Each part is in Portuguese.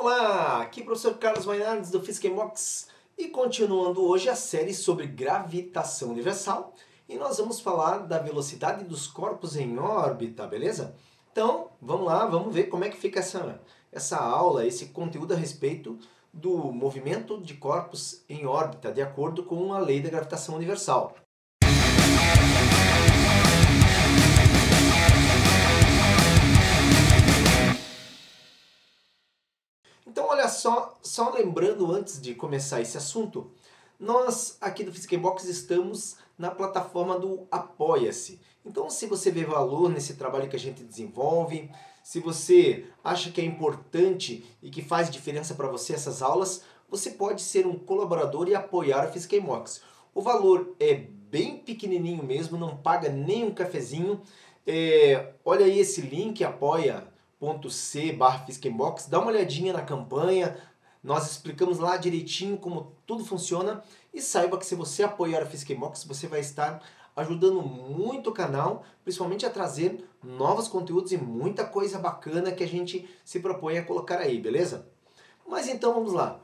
Olá, aqui é o professor Carlos Mainardes do Physics in Box e continuando hoje a série sobre gravitação universal e nós vamos falar da velocidade dos corpos em órbita, beleza? Então, vamos lá, vamos ver como é que fica essa aula, esse conteúdo a respeito do movimento de corpos em órbita de acordo com a lei da gravitação universal. Então, olha só lembrando antes de começar esse assunto, nós aqui do Physics in Box estamos na plataforma do Apoia-se. Então, se você vê valor nesse trabalho que a gente desenvolve, se você acha que é importante e que faz diferença para você essas aulas, você pode ser um colaborador e apoiar o Physics in Box. O valor é bem pequenininho mesmo, não paga nem um cafezinho. Olha aí esse link, apoia.c/PhysicsInBox, dá uma olhadinha na campanha, nós explicamos lá direitinho como tudo funciona e saiba que se você apoiar o Physics in Box, você vai estar ajudando muito o canal, principalmente a trazer novos conteúdos e muita coisa bacana que a gente se propõe a colocar aí, beleza? Mas então vamos lá.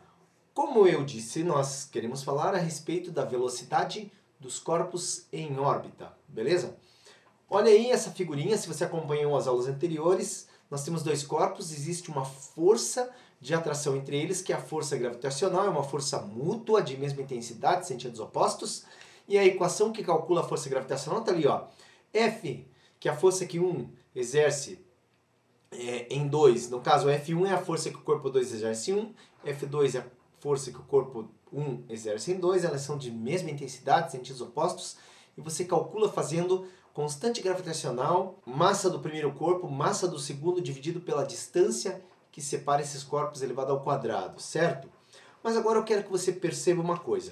Como eu disse, nós queremos falar a respeito da velocidade dos corpos em órbita, beleza? Olha aí essa figurinha, se você acompanhou as aulas anteriores, nós temos dois corpos, existe uma força de atração entre eles, que é a força gravitacional, é uma força mútua de mesma intensidade, sentidos opostos, e a equação que calcula a força gravitacional está ali, ó. F, que é a força que um exerce em 2, no caso F1 é a força que o corpo 2 exerce em 1, F2 é a força que o corpo 1 exerce em 2, elas são de mesma intensidade, sentidos opostos, e você calcula fazendo constante gravitacional, massa do primeiro corpo, massa do segundo dividido pela distância que separa esses corpos elevado ao quadrado, certo? Mas agora eu quero que você perceba uma coisa.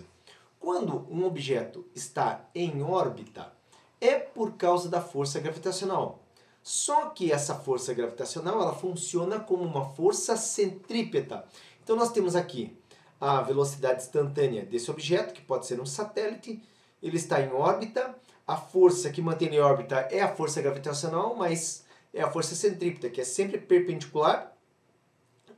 Quando um objeto está em órbita, é por causa da força gravitacional. Só que essa força gravitacional ela funciona como uma força centrípeta. Então nós temos aqui a velocidade instantânea desse objeto, que pode ser um satélite, ele está em órbita. A força que mantém em órbita é a força gravitacional, mas é a força centrípeta, que é sempre perpendicular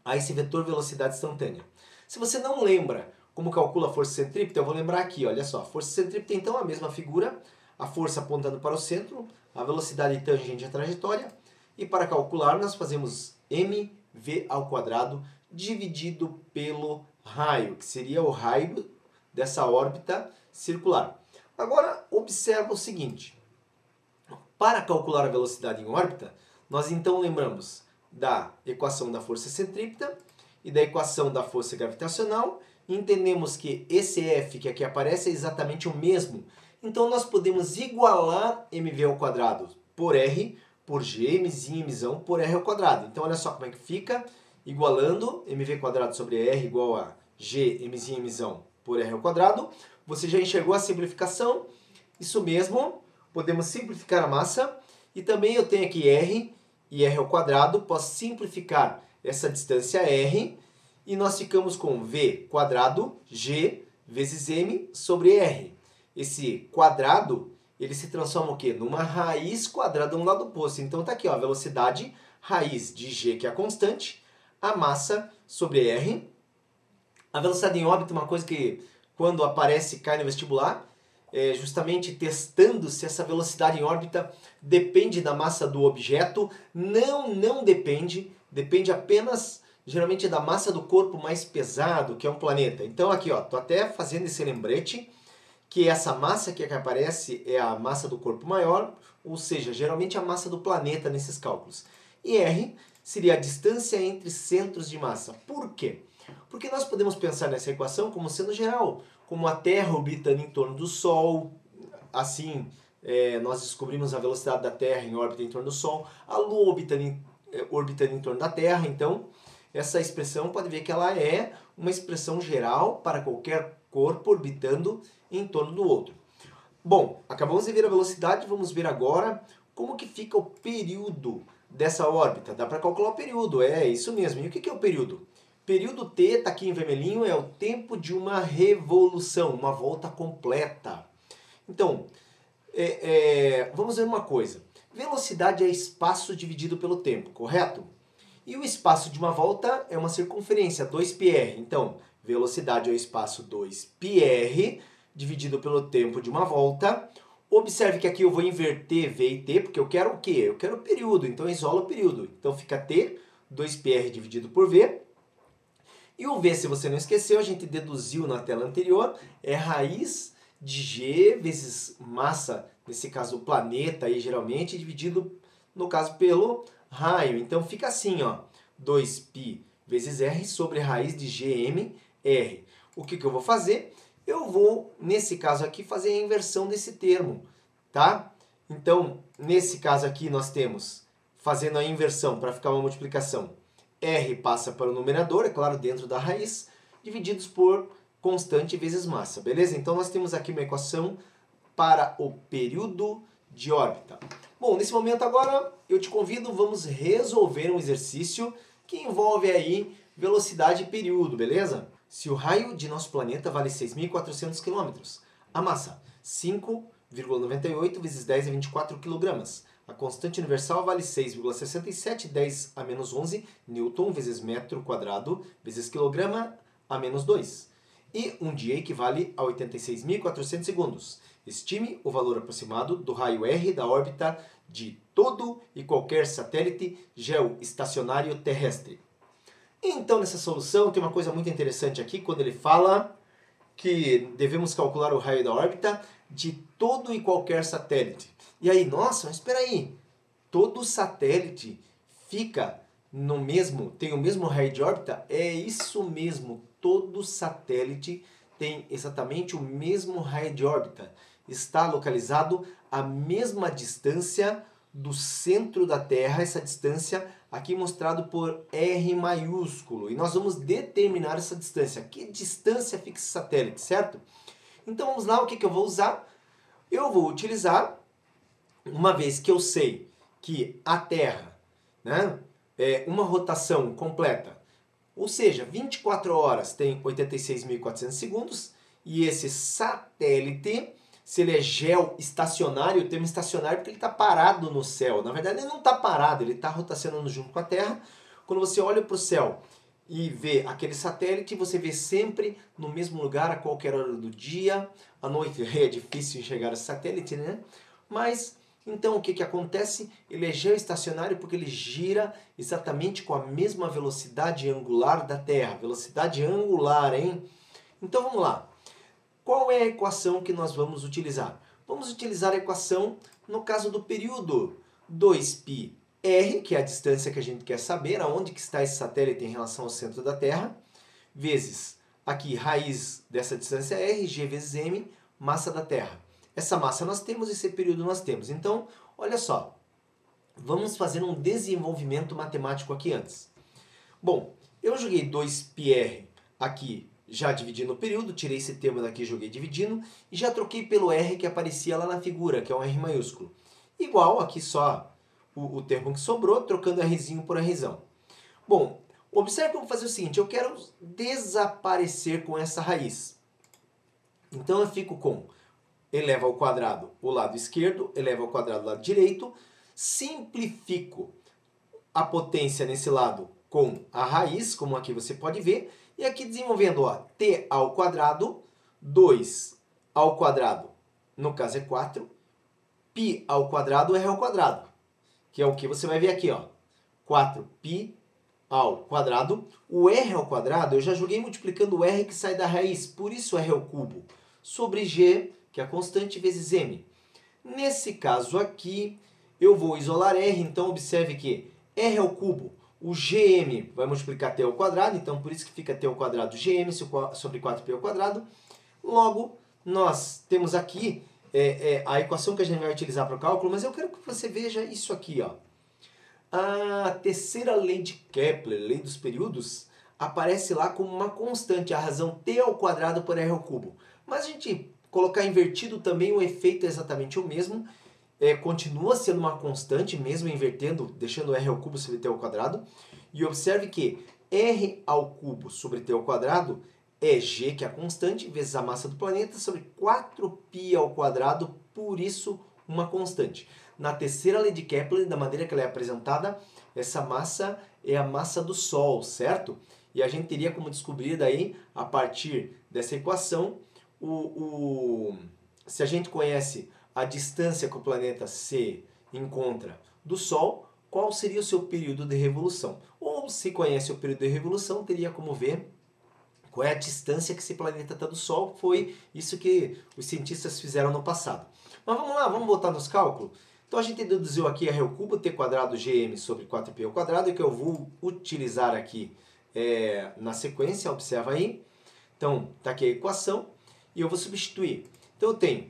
a esse vetor velocidade instantânea. Se você não lembra como calcula a força centrípeta, eu vou lembrar aqui, olha só. A força centrípeta, então, é a mesma figura, a força apontando para o centro, a velocidade tangente à trajetória, e para calcular nós fazemos mv² dividido pelo raio, que seria o raio dessa órbita circular. Agora, observa o seguinte, para calcular a velocidade em órbita, nós então lembramos da equação da força centrípeta e da equação da força gravitacional, e entendemos que esse F que aqui aparece é exatamente o mesmo. Então nós podemos igualar mv² por R, por G, mzinho, mzão, por R². Então olha só como é que fica, igualando mv² sobre R igual a G, mzinho, mzão, por R². Você já enxergou a simplificação? Isso mesmo, podemos simplificar a massa. E também eu tenho aqui R e R², posso simplificar essa distância R. E nós ficamos com V² G vezes M sobre R. Esse quadrado, ele se transforma o quê? Numa raiz quadrada no lado oposto. Então está aqui, ó, a velocidade raiz de G, que é a constante, a massa sobre R. A velocidade em órbita é uma coisa que quando aparece cai no vestibular, justamente testando se essa velocidade em órbita depende da massa do objeto. Não depende, depende apenas geralmente da massa do corpo mais pesado, que é um planeta. Então aqui, ó, tô até fazendo esse lembrete que essa massa que aparece é a massa do corpo maior, ou seja, geralmente a massa do planeta nesses cálculos. E R seria a distância entre centros de massa. Por quê? Porque nós podemos pensar nessa equação como sendo geral, como a Terra orbitando em torno do Sol, assim nós descobrimos a velocidade da Terra em órbita em torno do Sol, a Lua orbitando em torno da Terra, então essa expressão pode ver que ela é uma expressão geral para qualquer corpo orbitando em torno do outro. Bom, acabamos de ver a velocidade, vamos ver agora como que fica o período dessa órbita. Dá para calcular o período, é isso mesmo. E o que é o período? Período T, está aqui em vermelhinho, é o tempo de uma revolução, uma volta completa. Então, vamos ver uma coisa. Velocidade é espaço dividido pelo tempo, correto? E o espaço de uma volta é uma circunferência, 2πr. Então, velocidade é o espaço 2πr, dividido pelo tempo de uma volta. Observe que aqui eu vou inverter V e T, porque eu quero o quê? Eu quero o período, então eu isolo o período. Então fica T, 2πr dividido por V. E o V, se você não esqueceu, a gente deduziu na tela anterior, é raiz de G vezes massa, nesse caso o planeta aí geralmente, dividido, no caso, pelo raio. Então fica assim, ó, 2π vezes R sobre raiz de GmR. O que eu vou fazer? Eu vou, nesse caso aqui, fazer a inversão desse termo, tá? Então, nesse caso aqui, nós temos, fazendo a inversão para ficar uma multiplicação, R passa para o numerador, é claro, dentro da raiz, divididos por constante vezes massa, beleza? Então, nós temos aqui uma equação para o período de órbita. Bom, nesse momento agora, eu te convido, vamos resolver um exercício que envolve aí velocidade e período, beleza? Se o raio de nosso planeta vale 6.400 km, a massa 5,98 vezes 10 a 24 kg. A constante universal vale 6,67, 10 a menos 11 Newton vezes metro quadrado vezes quilograma a menos 2. E um dia equivale a 86.400 segundos. Estime o valor aproximado do raio R da órbita de todo e qualquer satélite geoestacionário terrestre. Então, nessa solução, tem uma coisa muito interessante aqui, quando ele fala que devemos calcular o raio da órbita de todo e qualquer satélite. E aí, nossa, mas espera aí, todo satélite fica no mesmo, tem o mesmo raio de órbita? É isso mesmo, todo satélite tem exatamente o mesmo raio de órbita. Está localizado à mesma distância do centro da Terra, essa distância aqui mostrado por R maiúsculo. E nós vamos determinar essa distância. Que distância fica esse satélite, certo? Então vamos lá, o que eu vou usar? Eu vou utilizar, uma vez que eu sei que a Terra, né, é uma rotação completa, ou seja, 24 horas tem 86.400 segundos, e esse satélite, se ele é geoestacionário, o termo estacionário porque ele está parado no céu. Na verdade, ele não está parado, ele está rotacionando junto com a Terra. Quando você olha para o céu e vê aquele satélite, você vê sempre no mesmo lugar, a qualquer hora do dia. À noite é difícil enxergar esse satélite, né? Mas, então, o que acontece? Ele é geoestacionário porque ele gira exatamente com a mesma velocidade angular da Terra. Velocidade angular, hein? Então, vamos lá. Qual é a equação que nós vamos utilizar? Vamos utilizar a equação, no caso do período, 2πr, que é a distância que a gente quer saber, aonde que está esse satélite em relação ao centro da Terra, vezes, aqui, raiz dessa distância r, g vezes m, massa da Terra. Essa massa nós temos, esse período nós temos. Então, olha só, vamos fazer um desenvolvimento matemático aqui antes. Bom, eu joguei 2πr aqui, já dividindo o período, tirei esse termo daqui e joguei dividindo, e já troquei pelo R que aparecia lá na figura, que é um R maiúsculo. Igual, aqui só o termo que sobrou, trocando Rzinho por Rzão. Bom, observe que eu vou fazer o seguinte, eu quero desaparecer com essa raiz. Então eu fico com eleva ao quadrado o lado esquerdo, eleva ao quadrado o lado direito, simplifico a potência nesse lado com a raiz, como aqui você pode ver, e aqui desenvolvendo, ó, t ao quadrado, 2 ao quadrado, no caso é 4, π ao quadrado, r ao quadrado, que é o que você vai ver aqui, ó, 4π ao quadrado. O r ao quadrado, eu já joguei multiplicando o r que sai da raiz, por isso r ao cubo, sobre g, que é a constante, vezes m. Nesse caso aqui, eu vou isolar r, então observe que r ao cubo, o gm vai multiplicar t ao quadrado, então por isso que fica t ao quadrado gm sobre 4π ao quadrado. Logo, nós temos aqui a equação que a gente vai utilizar para o cálculo, mas eu quero que você veja isso aqui, ó. A terceira lei de Kepler, lei dos períodos, aparece lá como uma constante, a razão t ao quadrado por r ao cubo. Mas a gente colocar invertido também, o efeito é exatamente o mesmo. Continua sendo uma constante, mesmo invertendo, deixando r ao cubo sobre t ao quadrado. E observe que r ao cubo sobre t ao quadrado é g, que é a constante, vezes a massa do planeta, sobre 4π ao quadrado, por isso uma constante. Na terceira lei de Kepler, da maneira que ela é apresentada, essa massa é a massa do Sol, certo? E a gente teria como descobrir daí, a partir dessa equação, se a gente conhece a distância que o planeta se encontra do Sol, qual seria o seu período de revolução? Ou se conhece o período de revolução, teria como ver qual é a distância que esse planeta está do Sol. Foi isso que os cientistas fizeram no passado. Mas vamos lá, vamos botar nos cálculos? Então a gente deduziu aqui a ρ cubo t quadrado gm sobre 4π ao quadrado, que eu vou utilizar aqui na sequência, observa aí. Então está aqui a equação e eu vou substituir. Então eu tenho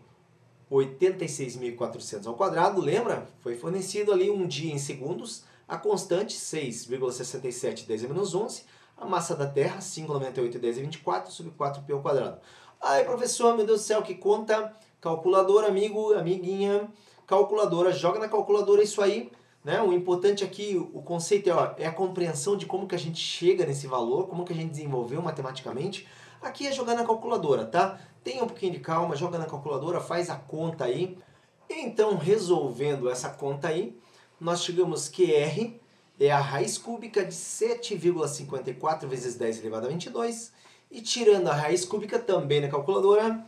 86.400 ao quadrado, lembra? Foi fornecido ali um dia em segundos, a constante 6,67 10 a menos 11, a massa da Terra 5,98 10 a 24 sobre 4π ao quadrado. Ai, professor, meu Deus do céu, que conta! Calculadora, amigo, amiguinha, calculadora, joga na calculadora isso aí, né? O importante aqui, o conceito é a compreensão de como que a gente chega nesse valor, como que a gente desenvolveu matematicamente. Aqui é jogar na calculadora, tá? Tenha um pouquinho de calma, joga na calculadora, faz a conta aí. Então, resolvendo essa conta aí, nós chegamos que R é a raiz cúbica de 7,54 vezes 10 elevado a 22. E tirando a raiz cúbica também na calculadora,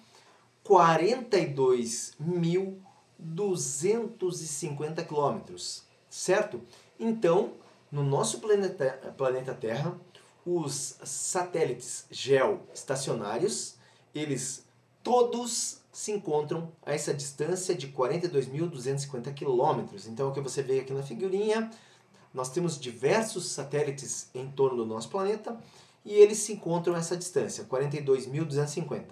42.250 quilômetros, certo? Então, no nosso planeta Terra, os satélites geoestacionários, eles todos se encontram a essa distância de 42.250 quilômetros. Então, o que você vê aqui na figurinha, nós temos diversos satélites em torno do nosso planeta e eles se encontram a essa distância, 42.250.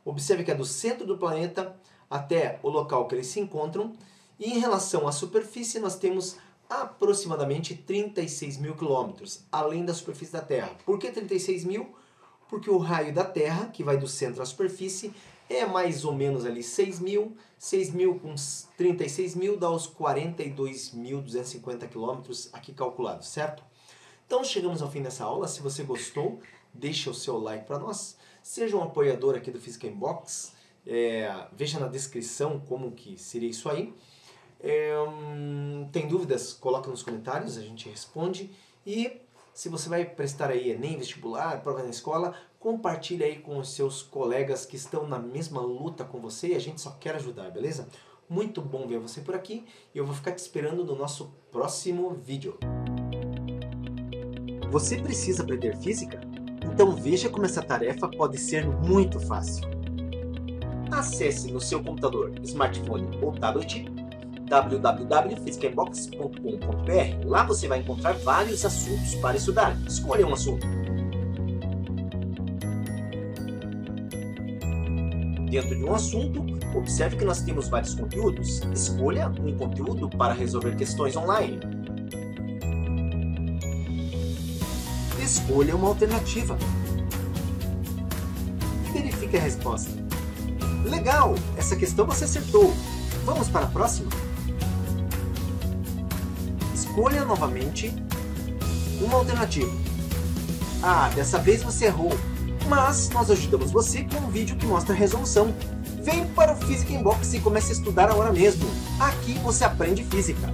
Observe que é do centro do planeta até o local que eles se encontram. E em relação à superfície, nós temos aproximadamente 36 mil quilômetros, além da superfície da Terra. Por que 36 mil? Porque o raio da Terra, que vai do centro à superfície, é mais ou menos ali 6 mil. 6 mil com 36 mil dá os 42.250 quilômetros aqui calculados, certo? Então chegamos ao fim dessa aula. Se você gostou, deixa o seu like para nós. Seja um apoiador aqui do Physics Inbox. Veja na descrição como que seria isso aí. Tem dúvidas? Coloca nos comentários, a gente responde. E se você vai prestar aí Enem, vestibular, prova na escola, compartilha aí com os seus colegas que estão na mesma luta com você. A gente só quer ajudar, beleza? Muito bom ver você por aqui e eu vou ficar te esperando no nosso próximo vídeo. Você precisa aprender física? Então veja como essa tarefa pode ser muito fácil. Acesse no seu computador, smartphone ou tablet www.physicainbox.com.br. Lá você vai encontrar vários assuntos para estudar. Escolha um assunto. Dentro de um assunto, observe que nós temos vários conteúdos. Escolha um conteúdo para resolver questões online. Escolha uma alternativa. Verifique a resposta. Legal! Essa questão você acertou. Vamos para a próxima? Escolha novamente uma alternativa. Ah, dessa vez você errou. Mas nós ajudamos você com um vídeo que mostra a resolução. Vem para o Physics Inbox e comece a estudar agora mesmo. Aqui você aprende física.